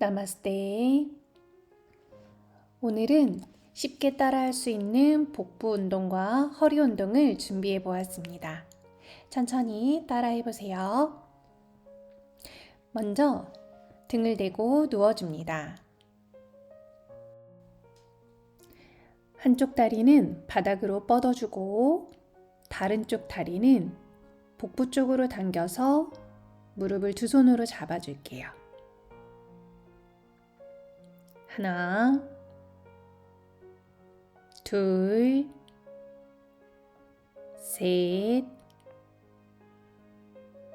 나마스테. 오늘은 쉽게 따라할 수 있는 복부 운동과 허리 운동을 준비해 보았습니다. 천천히 따라해 보세요. 먼저 등을 대고 누워줍니다. 한쪽 다리는 바닥으로 뻗어주고 다른 쪽 다리는 복부 쪽으로 당겨서 무릎을 두 손으로 잡아줄게요. 하나, 둘, 셋,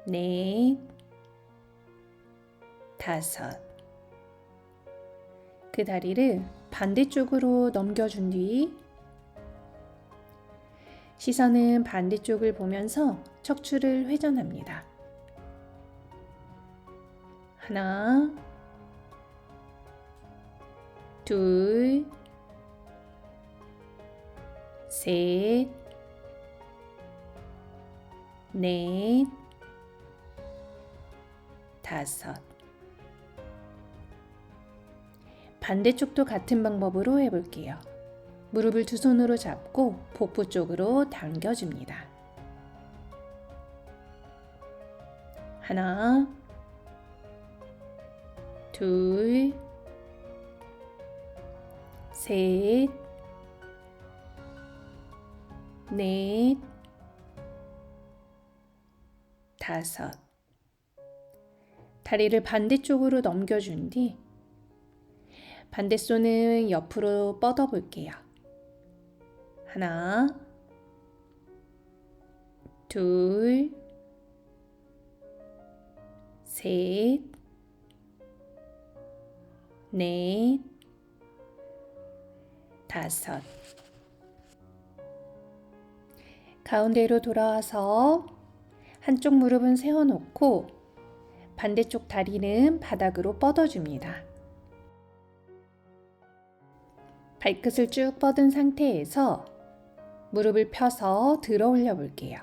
넷, 다섯. 그 다리를 반대쪽으로 넘겨준 뒤 시선은 반대쪽을 보면서 척추를 회전합니다. 하나, 둘, 셋, 넷, 다섯. 반대쪽도 같은 방법으로 해볼게요. 무릎을 두 손으로 잡고 복부 쪽으로 당겨줍니다. 하나, 둘, 셋, 넷, 다섯. 다리를 반대쪽으로 넘겨준 뒤 반대손은 옆으로 뻗어 볼게요. 하나, 둘, 셋, 넷, 다섯. 가운데로 돌아와서 한쪽 무릎은 세워놓고 반대쪽 다리는 바닥으로 뻗어줍니다. 발끝을 쭉 뻗은 상태에서 무릎을 펴서 들어 올려 볼게요.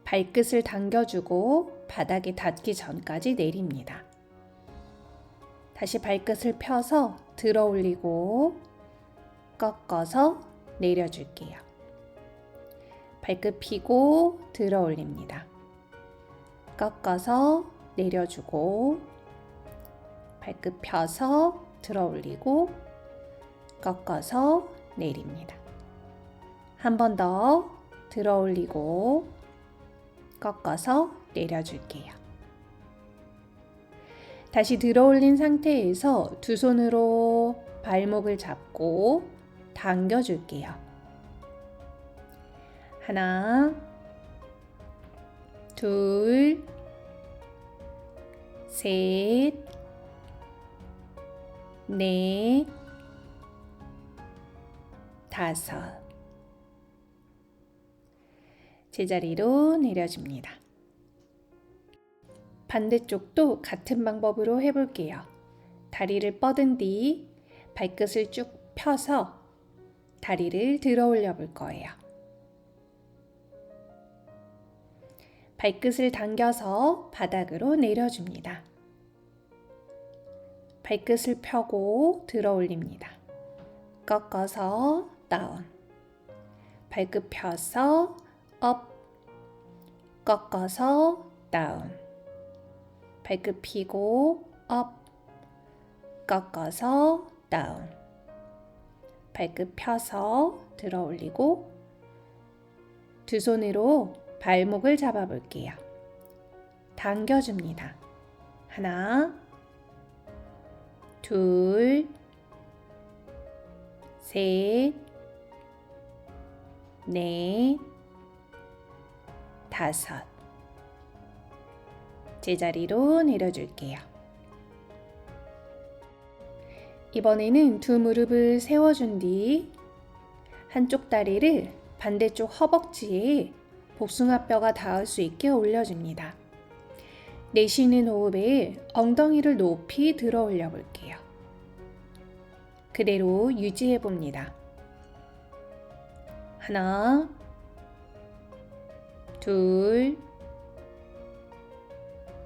발끝을 당겨주고 바닥에 닿기 전까지 내립니다. 다시 발끝을 펴서 들어 올리고 꺾어서 내려줄게요. 발끝 펴고 들어 올립니다. 꺾어서 내려주고 발끝 펴서 들어 올리고 꺾어서 내립니다. 한 번 더 들어 올리고 꺾어서 내려줄게요. 다시 들어 올린 상태에서 두 손으로 발목을 잡고 당겨줄게요. 하나, 둘, 셋, 넷, 다섯. 제자리로 내려줍니다. 반대쪽도 같은 방법으로 해볼게요. 다리를 뻗은 뒤 발끝을 쭉 펴서 다리를 들어 올려 볼 거예요. 발끝을 당겨서 바닥으로 내려줍니다. 발끝을 펴고 들어 올립니다. 꺾어서 다운. 발끝 펴서 업. 꺾어서 다운. 발끝 펴고 업. 꺾어서 다운. 발끝 펴서 들어 올리고 두 손으로 발목을 잡아 볼게요. 당겨줍니다. 하나, 둘, 셋, 넷, 다섯. 제자리로 내려줄게요. 이번에는 두 무릎을 세워준 뒤 한쪽 다리를 반대쪽 허벅지에 복숭아뼈가 닿을 수 있게 올려줍니다. 내쉬는 호흡에 엉덩이를 높이 들어 올려 볼게요. 그대로 유지해 봅니다. 하나, 둘,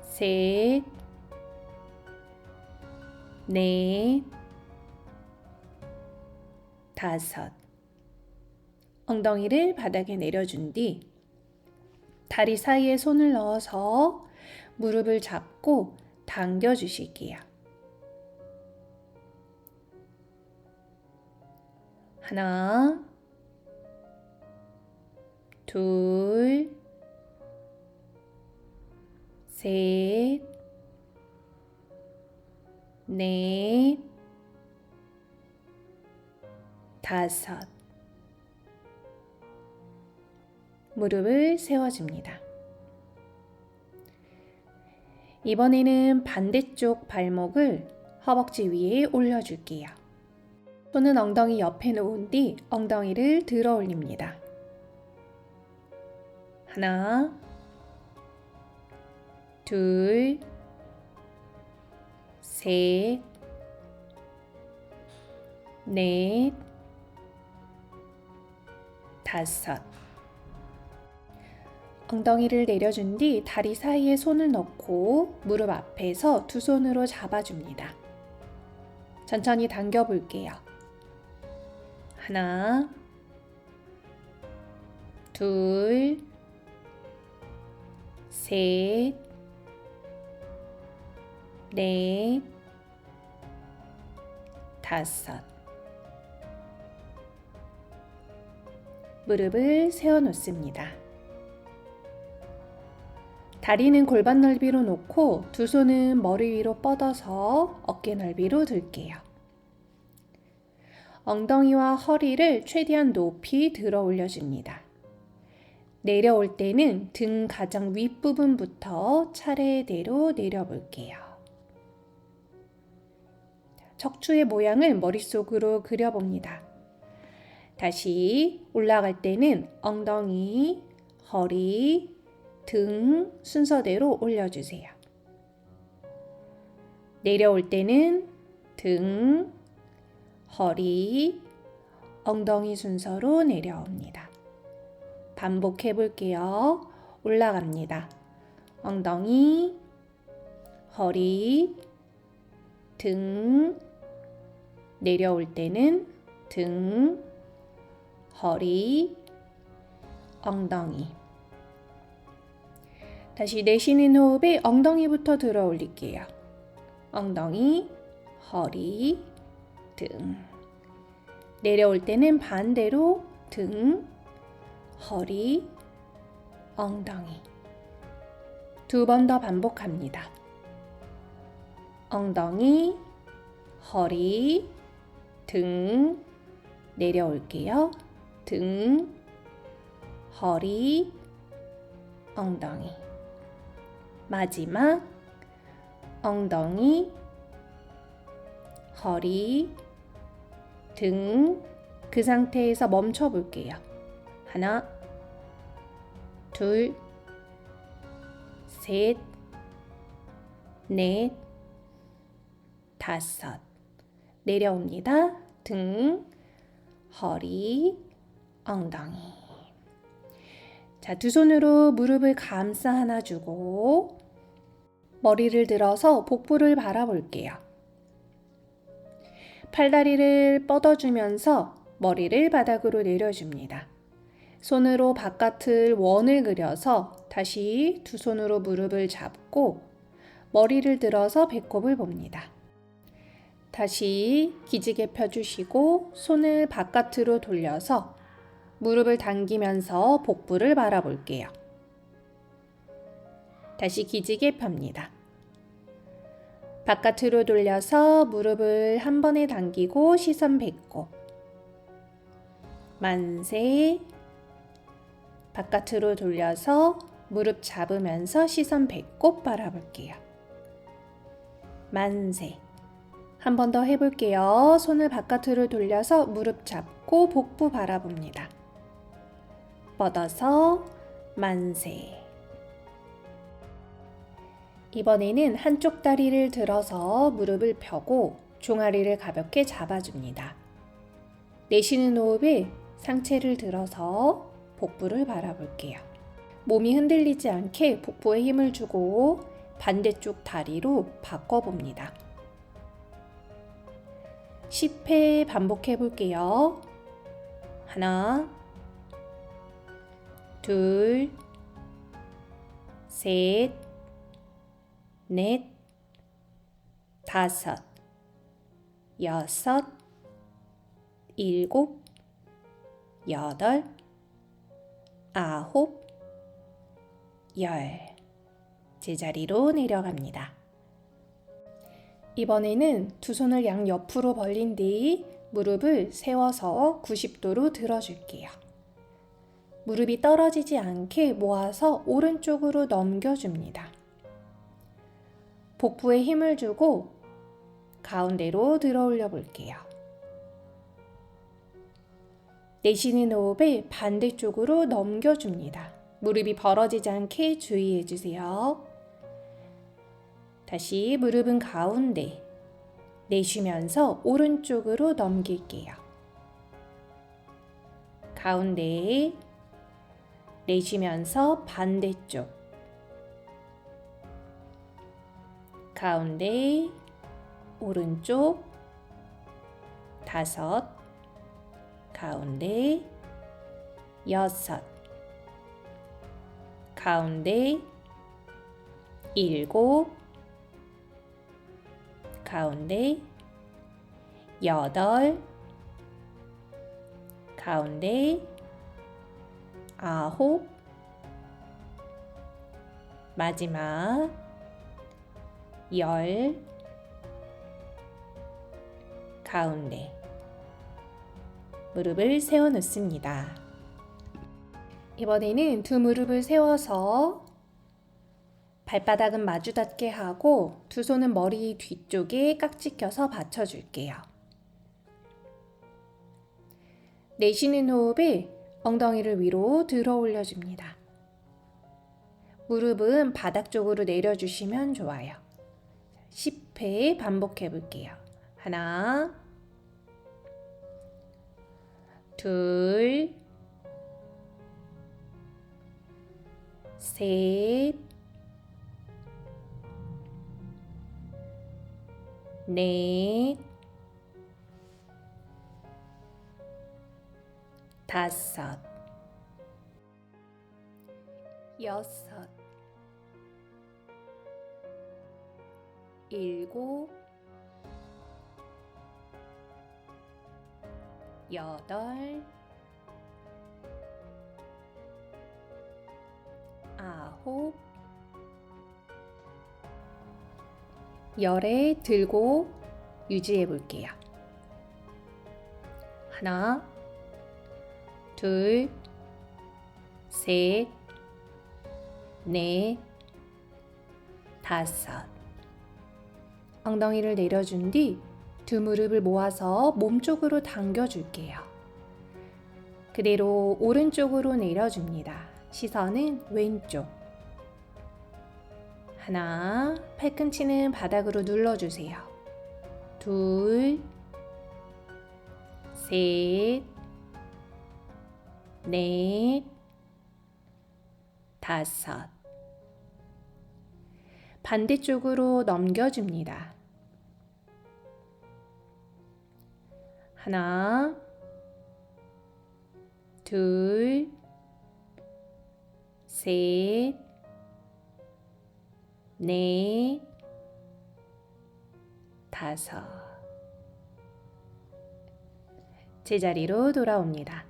셋, 넷, 다섯. 엉덩이를 바닥에 내려준 뒤 다리 사이에 손을 넣어서 무릎을 잡고 당겨 주실게요. 하나, 둘, 셋, 넷, 다섯. 무릎을 세워줍니다. 이번에는 반대쪽 발목을 허벅지 위에 올려줄게요. 손은 엉덩이 옆에 놓은 뒤 엉덩이를 들어 올립니다. 하나, 둘, 셋, 넷, 다섯. 엉덩이를 내려준 뒤 다리 사이에 손을 넣고 무릎 앞에서 두 손으로 잡아줍니다. 천천히 당겨 볼게요. 하나, 둘, 셋, 넷, 다섯. 무릎을 세워 놓습니다. 다리는 골반 넓이로 놓고 두 손은 머리 위로 뻗어서 어깨 넓이로 들게요. 엉덩이와 허리를 최대한 높이 들어 올려줍니다. 내려올 때는 등 가장 윗부분부터 차례대로 내려볼게요. 척추의 모양을 머릿속으로 그려봅니다. 다시 올라갈 때는 엉덩이, 허리, 등 순서대로 올려주세요. 내려올 때는 등, 허리, 엉덩이 순서로 내려옵니다. 반복해 볼게요. 올라갑니다. 엉덩이, 허리, 등, 내려올 때는 등, 허리, 엉덩이. 다시 내쉬는 호흡에 엉덩이부터 들어 올릴게요. 엉덩이, 허리, 등. 내려올 때는 반대로 등, 허리, 엉덩이. 두 번 더 반복합니다. 엉덩이, 허리, 등. 내려올게요. 등, 허리, 엉덩이. 마지막 엉덩이, 허리, 등. 그 상태에서 멈춰 볼게요. 하나, 둘, 셋, 넷, 다섯. 내려옵니다. 등, 허리, 엉덩이. 자, 두 손으로 무릎을 감싸 안아주고 머리를 들어서 복부를 바라볼게요. 팔다리를 뻗어주면서 머리를 바닥으로 내려줍니다. 손으로 바깥을 원을 그려서 다시 두 손으로 무릎을 잡고 머리를 들어서 배꼽을 봅니다. 다시 기지개 펴주시고 손을 바깥으로 돌려서 무릎을 당기면서 복부를 바라볼게요. 다시 기지개 펴니다. 바깥으로 돌려서 무릎을 한 번에 당기고 시선 배꼽. 만세. 바깥으로 돌려서 무릎 잡으면서 시선 배꼽 바라볼게요. 만세. 한 번 더 해볼게요. 손을 바깥으로 돌려서 무릎 잡고 복부 바라봅니다. 뻗어서 만세. 이번에는 한쪽 다리를 들어서 무릎을 펴고 종아리를 가볍게 잡아줍니다. 내쉬는 호흡에 상체를 들어서 복부를 바라볼게요. 몸이 흔들리지 않게 복부에 힘을 주고 반대쪽 다리로 바꿔봅니다. 10회 반복해 볼게요. 하나, 둘, 셋, 넷, 다섯, 여섯, 일곱, 여덟, 아홉, 열. 제자리로 내려갑니다. 이번에는 두 손을 양옆으로 벌린 뒤 무릎을 세워서 90도로 들어줄게요. 무릎이 떨어지지 않게 모아서 오른쪽으로 넘겨줍니다. 복부에 힘을 주고 가운데로 들어 올려 볼게요. 내쉬는 호흡에 반대쪽으로 넘겨줍니다. 무릎이 벌어지지 않게 주의해 주세요. 다시 무릎은 가운데, 내쉬면서 오른쪽으로 넘길게요. 가운데, 내쉬면서 반대쪽, 가운데, 오른쪽, 다섯, 가운데, 여섯, 가운데, 일곱, 가운데, 여덟, 가운데, 아홉, 마지막, 열, 가운데. 무릎을 세워 놓습니다. 이번에는 두 무릎을 세워서 발바닥은 마주 닿게 하고 두 손은 머리 뒤쪽에 깍지 껴서 받쳐줄게요. 내쉬는 호흡에 엉덩이를 위로 들어 올려줍니다. 무릎은 바닥 쪽으로 내려주시면 좋아요. 10회 반복해 볼게요. 하나, 둘, 셋, 넷, 다섯, 여섯, 일곱, 여덟, 아홉, 열에 들고 유지해 볼게요. 하나, 둘, 셋, 넷, 다섯. 엉덩이를 내려준 뒤 두 무릎을 모아서 몸쪽으로 당겨줄게요. 그대로 오른쪽으로 내려줍니다. 시선은 왼쪽. 하나, 팔꿈치는 바닥으로 눌러주세요. 둘, 셋, 넷, 다섯. 반대쪽으로 넘겨줍니다. 하나, 둘, 셋, 넷, 다섯. 제자리로 돌아옵니다.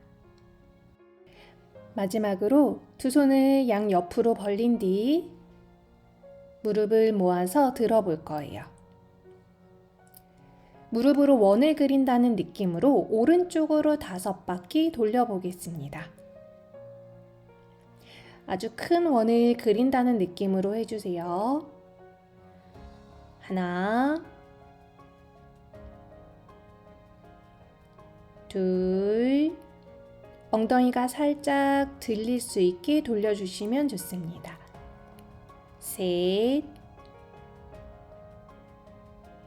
마지막으로 두 손을 양옆으로 벌린 뒤 무릎을 모아서 들어볼 거예요. 무릎으로 원을 그린다는 느낌으로 오른쪽으로 5바퀴 돌려보겠습니다. 아주 큰 원을 그린다는 느낌으로 해주세요. 하나, 둘, 엉덩이가 살짝 들릴 수 있게 돌려주시면 좋습니다. 셋,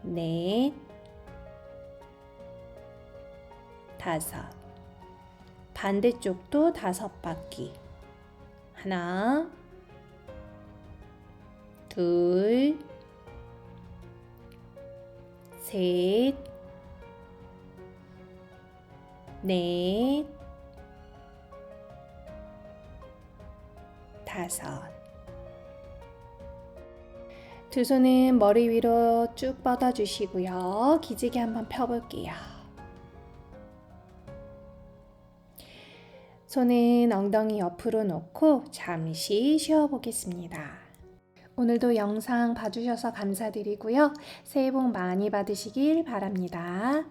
넷, 다섯. 반대쪽도 5바퀴. 하나, 둘, 셋, 넷, 다섯. 두 손은 머리 위로 쭉 뻗어주시고요. 기지개 한번 펴볼게요. 손은 엉덩이 옆으로 놓고 잠시 쉬어보겠습니다. 오늘도 영상 봐주셔서 감사드리고요. 새해 복 많이 받으시길 바랍니다.